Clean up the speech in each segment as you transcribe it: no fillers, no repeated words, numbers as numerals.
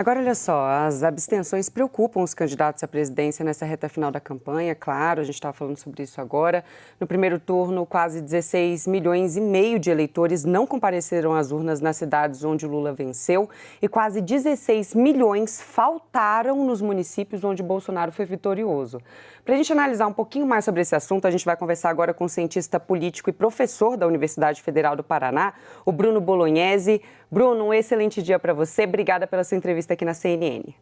Agora, olha só, as abstenções preocupam os candidatos à presidência nessa reta final da campanha, claro, a gente estava falando sobre isso agora. No primeiro turno, quase 16 milhões e meio de eleitores não compareceram às urnas nas cidades onde Lula venceu e quase 16 milhões faltaram nos municípios onde Bolsonaro foi vitorioso. Para a gente analisar um pouquinho mais sobre esse assunto, a gente vai conversar agora com o cientista político e professor da Universidade Federal do Paraná, o Bruno Bolognesi. Bruno, um excelente dia para você. Obrigada pela sua entrevista aqui na CNN.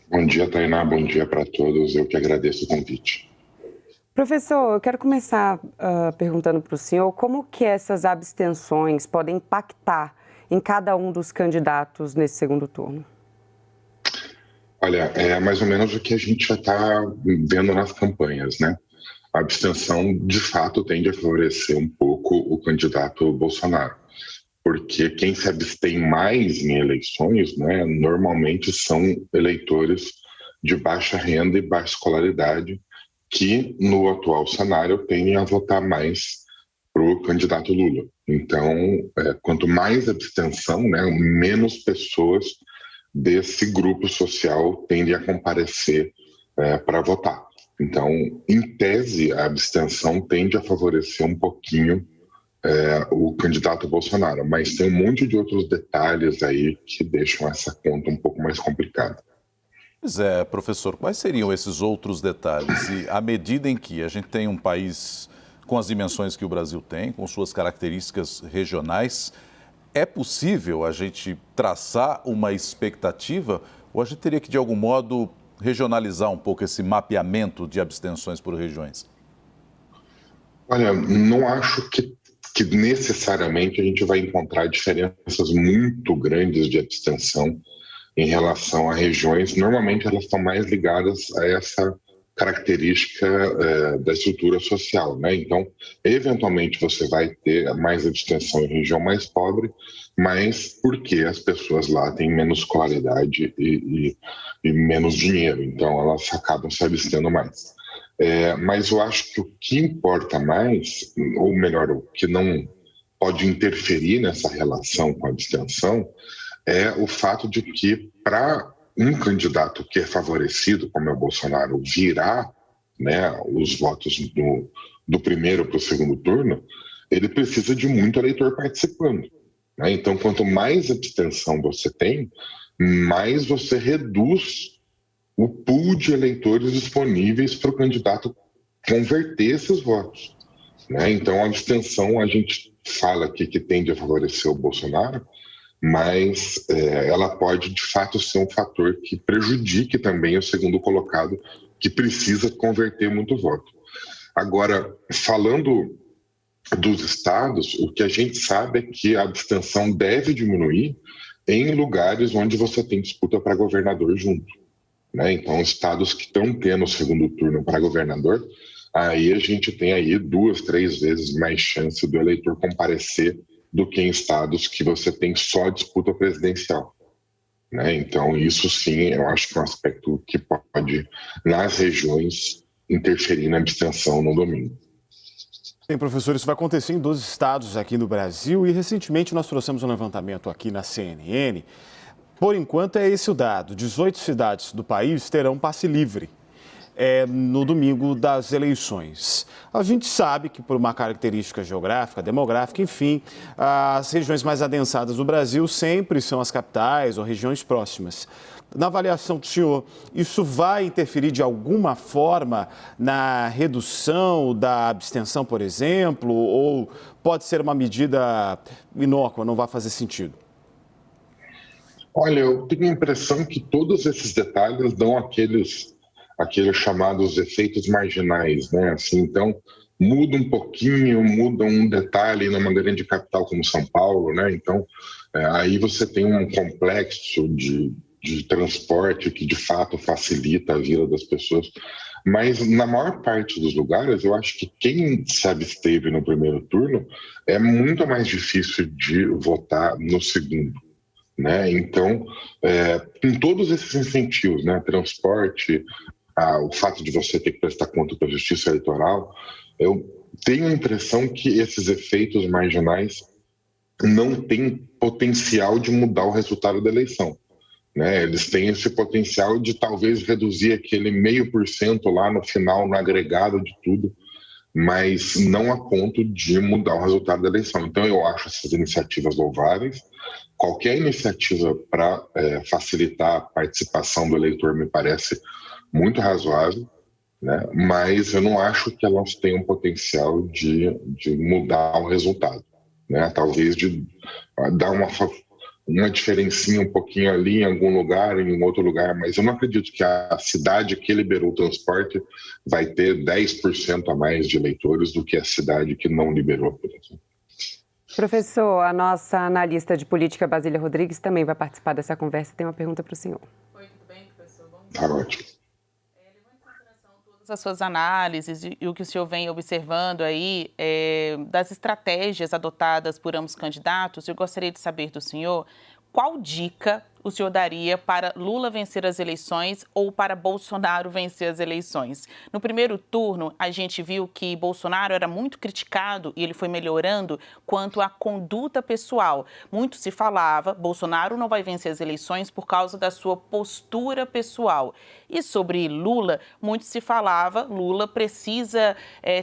Bom dia, Tainá. Bom dia para todos. Eu que agradeço o convite. Professor, eu quero começar perguntando para o senhor como que essas abstenções podem impactar em cada um dos candidatos nesse segundo turno. Olha, é mais ou menos o que a gente já está vendo nas campanhas, né? A abstenção, de fato, tende a favorecer um pouco o candidato Bolsonaro, porque quem se abstém mais em eleições, né, normalmente são eleitores de baixa renda e baixa escolaridade, que no atual cenário tendem a votar mais para o candidato Lula. Então, quanto mais abstenção, né, menos pessoas desse grupo social tendem a comparecer para votar. Então, em tese, a abstenção tende a favorecer um pouquinho o candidato Bolsonaro, mas tem um monte de outros detalhes aí que deixam essa conta um pouco mais complicada. Pois é, professor, quais seriam esses outros detalhes? E à medida em que a gente tem um país com as dimensões que o Brasil tem, com suas características regionais, é possível a gente traçar uma expectativa ou a gente teria que, de algum modo, regionalizar um pouco esse mapeamento de abstenções por regiões? Olha, não acho que necessariamente a gente vai encontrar diferenças muito grandes de abstenção em relação a regiões. Normalmente elas estão mais ligadas a essa característica da estrutura social, né? Então, eventualmente você vai ter mais abstenção em região mais pobre, mas porque as pessoas lá têm menos qualidade e menos dinheiro, então elas acabam se abstendo mais. Mas eu acho que o que importa mais, ou melhor, o que não pode interferir nessa relação com a abstenção, é o fato de que para um candidato que é favorecido, como é o Bolsonaro, virar, né, os votos do primeiro para o segundo turno, ele precisa de muito eleitor participando, né? Então, quanto mais abstenção você tem, mais você reduz o pool de eleitores disponíveis para o candidato converter esses votos, né? Então, a abstenção, a gente fala aqui que tende a favorecer o Bolsonaro, mas ela pode, de fato, ser um fator que prejudique também o segundo colocado, que precisa converter muito voto. Agora, falando dos estados, o que a gente sabe é que a abstenção deve diminuir em lugares onde você tem disputa para governador junto, né? Então, estados que estão tendo o segundo turno para governador, aí a gente tem aí 2, 3 vezes mais chance do eleitor comparecer do que em estados que você tem só disputa presidencial, né? Então, isso sim, eu acho que é um aspecto que pode, nas regiões, interferir na abstenção no domingo. Bem, professor, isso vai acontecer em 12 estados aqui no Brasil e recentemente nós trouxemos um levantamento aqui na CNN. Por enquanto é esse o dado, 18 cidades do país terão passe livre no domingo das eleições. A gente sabe que por uma característica geográfica, demográfica, enfim, as regiões mais adensadas do Brasil sempre são as capitais ou regiões próximas. Na avaliação do senhor, isso vai interferir de alguma forma na redução da abstenção, por exemplo, ou pode ser uma medida inócua, não vai fazer sentido? Olha, eu tenho a impressão que todos esses detalhes dão aqueles chamados efeitos marginais, né? Assim, então, muda um pouquinho, muda um detalhe numa grande capital como São Paulo, né? Então, aí você tem um complexo de transporte que, de fato, facilita a vida das pessoas. Mas, na maior parte dos lugares, eu acho que quem se absteve no primeiro turno é muito mais difícil de votar no segundo, né? Então, com todos esses incentivos, né? Transporte, o fato de você ter que prestar conta para a Justiça Eleitoral, eu tenho a impressão que esses efeitos marginais não têm potencial de mudar o resultado da eleição. né? Eles têm esse potencial de talvez reduzir aquele 0,5% lá no final, no agregado de tudo, mas não a ponto de mudar o resultado da eleição. Então, eu acho essas iniciativas louváveis. Qualquer iniciativa para facilitar a participação do eleitor me parece muito razoável, né? Mas eu não acho que elas tenham potencial de mudar o resultado, né? Talvez de dar uma diferencinha um pouquinho ali em algum lugar, em um outro lugar, mas eu não acredito que a cidade que liberou o transporte vai ter 10% a mais de eleitores do que a cidade que não liberou, por exemplo. Professor, a nossa analista de política, Basília Rodrigues, também vai participar dessa conversa e tem uma pergunta para o senhor. Oi, tudo bem, professor? Bom dia. Tá ótimo. Levando em consideração todas as suas análises e o que o senhor vem observando aí das estratégias adotadas por ambos candidatos, eu gostaria de saber do senhor qual dica o senhor daria para Lula vencer as eleições ou para Bolsonaro vencer as eleições? No primeiro turno, a gente viu que Bolsonaro era muito criticado e ele foi melhorando quanto à conduta pessoal. Muito se falava, Bolsonaro não vai vencer as eleições por causa da sua postura pessoal. E sobre Lula, muito se falava, Lula precisa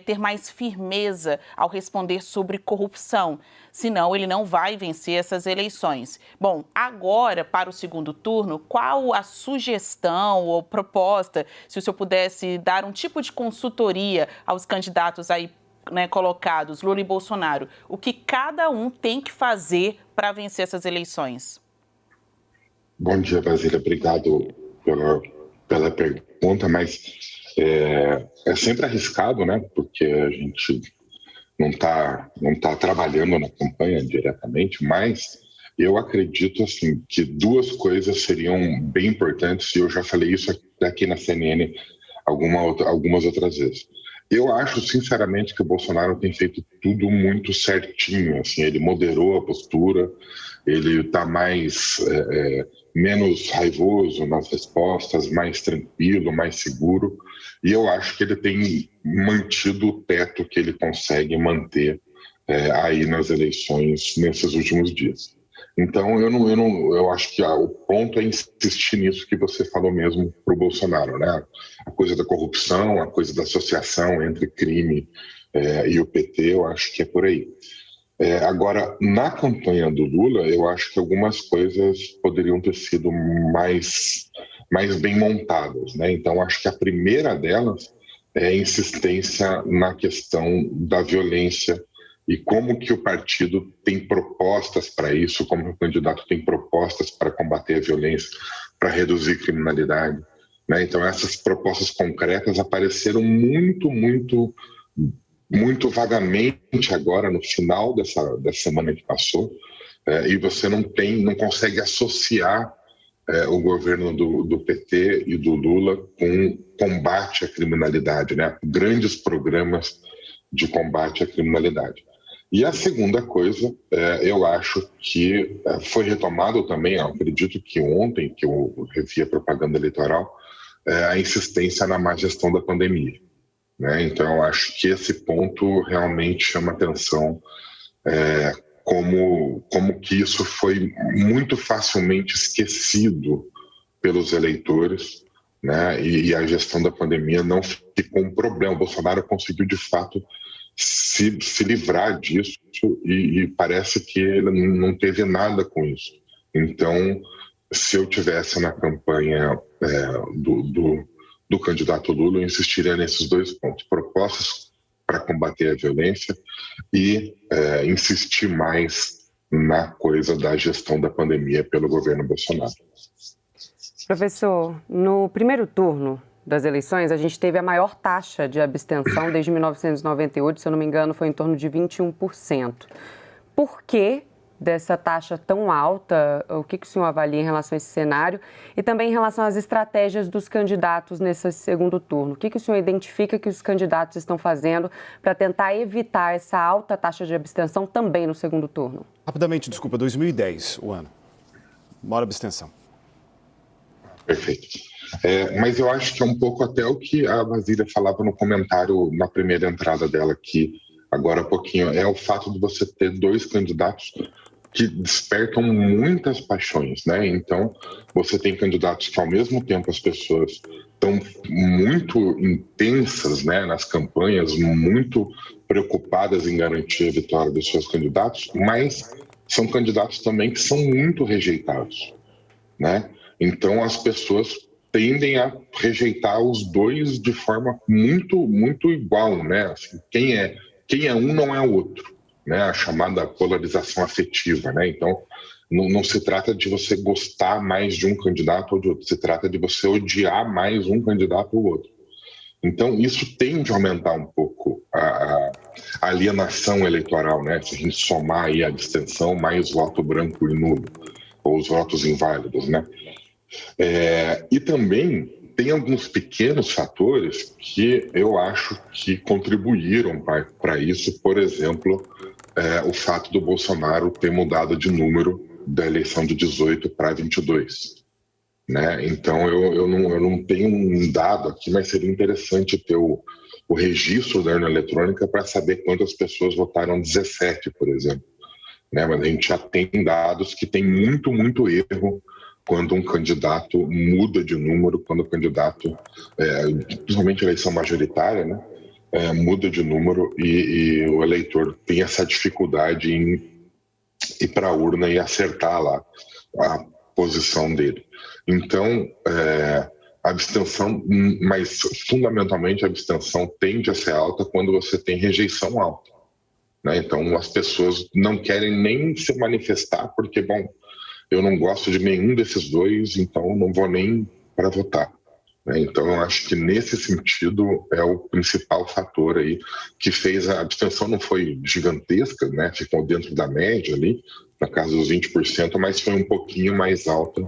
ter mais firmeza ao responder sobre corrupção, senão ele não vai vencer essas eleições. Bom, agora, para o segundo turno, qual a sugestão ou proposta, se o senhor pudesse dar um tipo de consultoria aos candidatos aí, né, colocados, Lula e Bolsonaro, o que cada um tem que fazer para vencer essas eleições? Bom dia, Basília. Obrigado pela pergunta, mas é sempre arriscado, né? Porque a gente não tá trabalhando na campanha diretamente, mas eu acredito assim, que duas coisas seriam bem importantes, e eu já falei isso aqui na CNN algumas outras vezes. Eu acho, sinceramente, que o Bolsonaro tem feito tudo muito certinho. Assim, ele moderou a postura, ele está menos raivoso nas respostas, mais tranquilo, mais seguro. E eu acho que ele tem mantido o teto que ele consegue manter aí nas eleições nesses últimos dias. Então, eu acho que o ponto é insistir nisso que você falou mesmo para o Bolsonaro, né? A coisa da corrupção, a coisa da associação entre crime e o PT, eu acho que é por aí. Agora, na campanha do Lula, eu acho que algumas coisas poderiam ter sido mais bem montadas, né? Então, acho que a primeira delas é a insistência na questão da violência e como que o partido tem propostas para isso, como que o candidato tem propostas para combater a violência, para reduzir a criminalidade, né? Então, essas propostas concretas apareceram muito vagamente agora no final dessa semana que passou, e você não consegue associar o governo do PT e do Lula com combate à criminalidade, né? Grandes programas de combate à criminalidade. E a segunda coisa, eu acho que foi retomado também, eu acredito que ontem, que eu revi a propaganda eleitoral, a insistência na má gestão da pandemia, né? Então, eu acho que esse ponto realmente chama atenção, como que isso foi muito facilmente esquecido pelos eleitores, né? E a gestão da pandemia não ficou um problema. O Bolsonaro conseguiu, de fato, se livrar disso e parece que ele não teve nada com isso. Então, se eu tivesse na campanha do candidato Lula, eu insistiria nesses dois pontos: propostas para combater a violência e insistir mais na coisa da gestão da pandemia pelo governo Bolsonaro. Professor, no primeiro turno das eleições, a gente teve a maior taxa de abstenção desde 1998, se eu não me engano, foi em torno de 21%. Por que dessa taxa tão alta? O que o senhor avalia em relação a esse cenário? E também em relação às estratégias dos candidatos nesse segundo turno. O que o senhor identifica que os candidatos estão fazendo para tentar evitar essa alta taxa de abstenção também no segundo turno? Rapidamente, desculpa, 2010, o ano. Maior abstenção. Perfeito. Mas eu acho que é um pouco até o que a Basília falava no comentário na primeira entrada dela aqui, agora há pouquinho, é o fato de você ter dois candidatos que despertam muitas paixões, né? Então, você tem candidatos que, ao mesmo tempo, as pessoas estão muito intensas, né, nas campanhas, muito preocupadas em garantir a vitória dos seus candidatos, mas são candidatos também que são muito rejeitados, né? Então, as pessoas tendem a rejeitar os dois de forma muito igual, né? Assim, quem é um não é o outro, né? A chamada polarização afetiva, né? Então, não se trata de você gostar mais de um candidato ou de outro, se trata de você odiar mais um candidato ou outro. Então, isso tende a aumentar um pouco a alienação eleitoral, né? Se a gente somar aí a abstenção mais voto branco e nulo, ou os votos inválidos, né? E também tem alguns pequenos fatores que eu acho que contribuíram para isso, por exemplo, o fato do Bolsonaro ter mudado de número da eleição de 18 para 22. Né? Então, eu não tenho um dado aqui, mas seria interessante ter o registro da urna eletrônica para saber quantas pessoas votaram 17, por exemplo. Né? Mas a gente já tem dados que tem muito erro quando um candidato muda de número, quando o candidato, principalmente eleição majoritária, né? Muda de número e o eleitor tem essa dificuldade em ir para a urna e acertar lá a posição dele. Então, a abstenção, mas fundamentalmente a abstenção tende a ser alta quando você tem rejeição alta, né? Então, as pessoas não querem nem se manifestar porque, bom, eu não gosto de nenhum desses dois, então não vou nem para votar. Então, eu acho que nesse sentido é o principal fator aí que fez a abstenção. Não foi gigantesca, né? Ficou dentro da média ali, na casa dos 20%, mas foi um pouquinho mais alta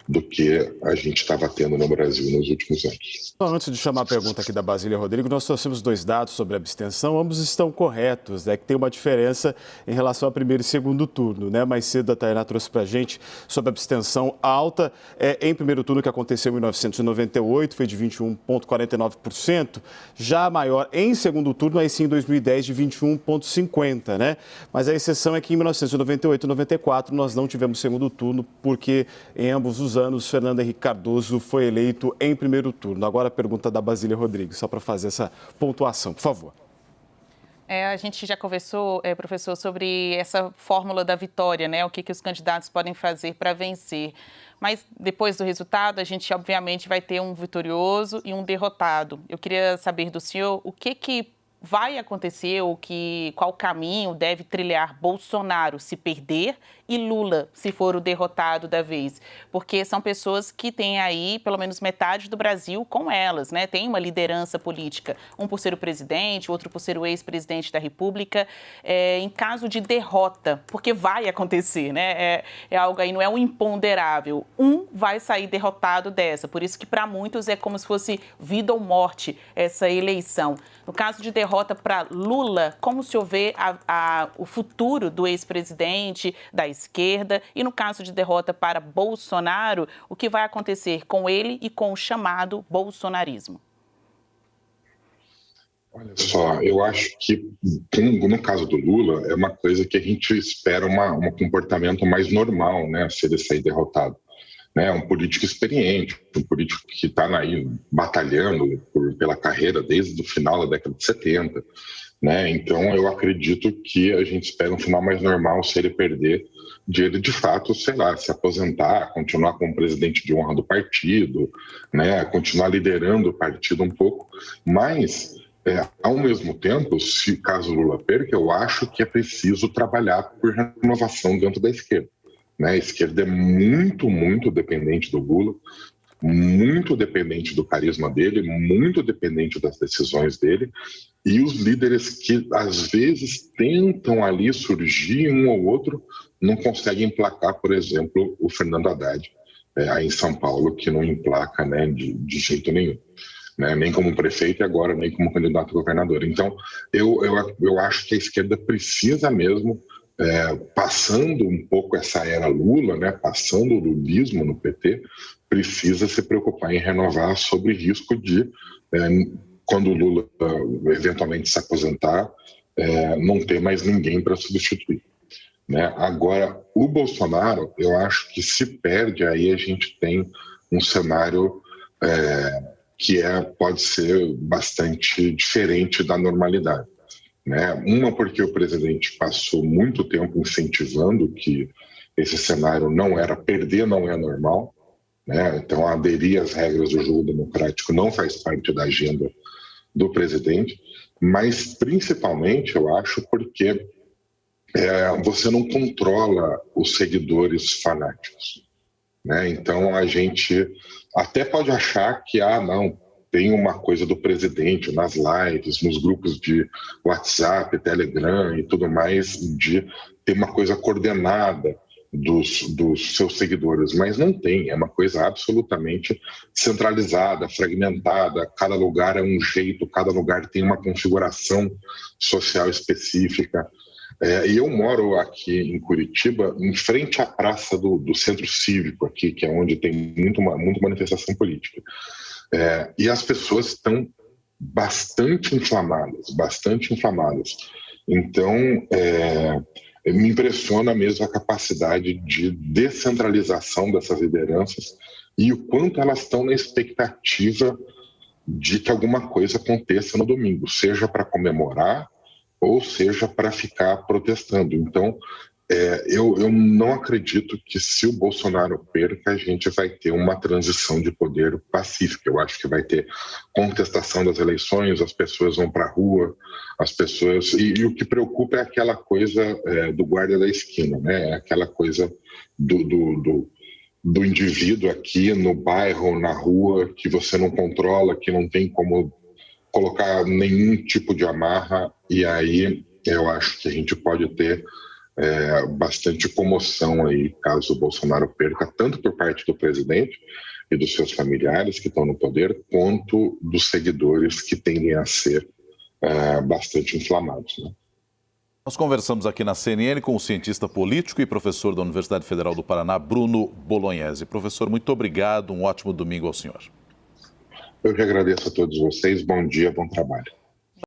do que a gente estava tendo no Brasil nos últimos anos. Antes de chamar a pergunta aqui da Basília Rodrigo, nós trouxemos 2 dados sobre a abstenção, ambos estão corretos, né? Que tem uma diferença em relação ao primeiro e segundo turno, né? Mais cedo a Tainá trouxe para a gente sobre a abstenção alta em primeiro turno, que aconteceu em 1998, foi de 21,49%, já maior em segundo turno, aí sim em 2010, de 21,50%, né? Mas a exceção é que em 1998 e 94 nós não tivemos segundo turno, porque em ambos os anos, Fernando Henrique Cardoso foi eleito em primeiro turno. Agora a pergunta da Basília Rodrigues, só para fazer essa pontuação, por favor. A gente já conversou, professor, sobre essa fórmula da vitória, né? O que os candidatos podem fazer para vencer. Mas depois do resultado, a gente obviamente vai ter um vitorioso e um derrotado. Eu queria saber do senhor o que vai acontecer, qual caminho deve trilhar Bolsonaro se perder e Lula se for o derrotado da vez. Porque são pessoas que têm aí pelo menos metade do Brasil com elas, né? Tem uma liderança política, um por ser o presidente, outro por ser o ex-presidente da República. Em caso de derrota, porque vai acontecer, né? É algo aí, não é um imponderável. Um vai sair derrotado dessa, por isso que para muitos é como se fosse vida ou morte essa eleição. No caso de derrota para Lula, como o senhor vê o futuro do ex-presidente, da esquerda? E no caso de derrota para Bolsonaro, o que vai acontecer com ele e com o chamado bolsonarismo? Olha só, eu acho que no caso do Lula é uma coisa que a gente espera um comportamento mais normal, né, se ele sair derrotado. Né, um político experiente, um político que está aí batalhando pela carreira desde o final da década de 70. Né? Então, eu acredito que a gente espera um final mais normal se ele perder, de ele, de fato, sei lá, se aposentar, continuar como presidente de honra do partido, né? Continuar liderando o partido um pouco. Mas, ao mesmo tempo, se caso Lula perca, eu acho que é preciso trabalhar por renovação dentro da esquerda. Né? A esquerda é muito dependente do Lula, muito dependente do carisma dele, muito dependente das decisões dele, e os líderes que às vezes tentam ali surgir um ou outro não conseguem emplacar, por exemplo, o Fernando Haddad, aí em São Paulo, que não emplaca, né, de jeito nenhum. Né? Nem como prefeito e agora nem como candidato a governador. Então, eu acho que a esquerda precisa mesmo, passando um pouco essa era Lula, né, passando o lulismo no PT, precisa se preocupar em renovar sob risco de, quando o Lula eventualmente se aposentar, não ter mais ninguém para substituir. né? Agora, o Bolsonaro, eu acho que se perde, aí a gente tem um cenário que pode ser bastante diferente da normalidade, né? Uma, porque o presidente passou muito tempo incentivando que esse cenário não era, perder não é normal, né? Então, aderir às regras do jogo democrático não faz parte da agenda do presidente, mas principalmente, eu acho, porque você não controla os seguidores fanáticos, né? Então, a gente até pode achar que, não, tem uma coisa do presidente nas lives, nos grupos de WhatsApp, Telegram e tudo mais, de ter uma coisa coordenada dos seus seguidores, mas não tem, é uma coisa absolutamente centralizada, fragmentada, cada lugar é um jeito, cada lugar tem uma configuração social específica. E eu moro aqui em Curitiba, em frente à praça do Centro Cívico, aqui, que é onde tem muita manifestação política. E as pessoas estão bastante inflamadas. Então, me impressiona mesmo a capacidade de descentralização dessas lideranças e o quanto elas estão na expectativa de que alguma coisa aconteça no domingo, seja para comemorar ou seja para ficar protestando. Então, eu não acredito que, se o Bolsonaro perca, a gente vai ter uma transição de poder pacífica. Eu acho que vai ter contestação das eleições, as pessoas vão para a rua, as pessoas... E o que preocupa é aquela coisa do guarda da esquina, né? Aquela coisa do indivíduo aqui no bairro, na rua, que você não controla, que não tem como colocar nenhum tipo de amarra, e aí eu acho que a gente pode ter bastante comoção aí, caso o Bolsonaro perca, tanto por parte do presidente e dos seus familiares que estão no poder, quanto dos seguidores que tendem a ser bastante inflamados, né? Nós conversamos aqui na CNN com o cientista político e professor da Universidade Federal do Paraná, Bruno Bolognesi. Professor, muito obrigado, um ótimo domingo ao senhor. Eu que agradeço a todos vocês, bom dia, bom trabalho.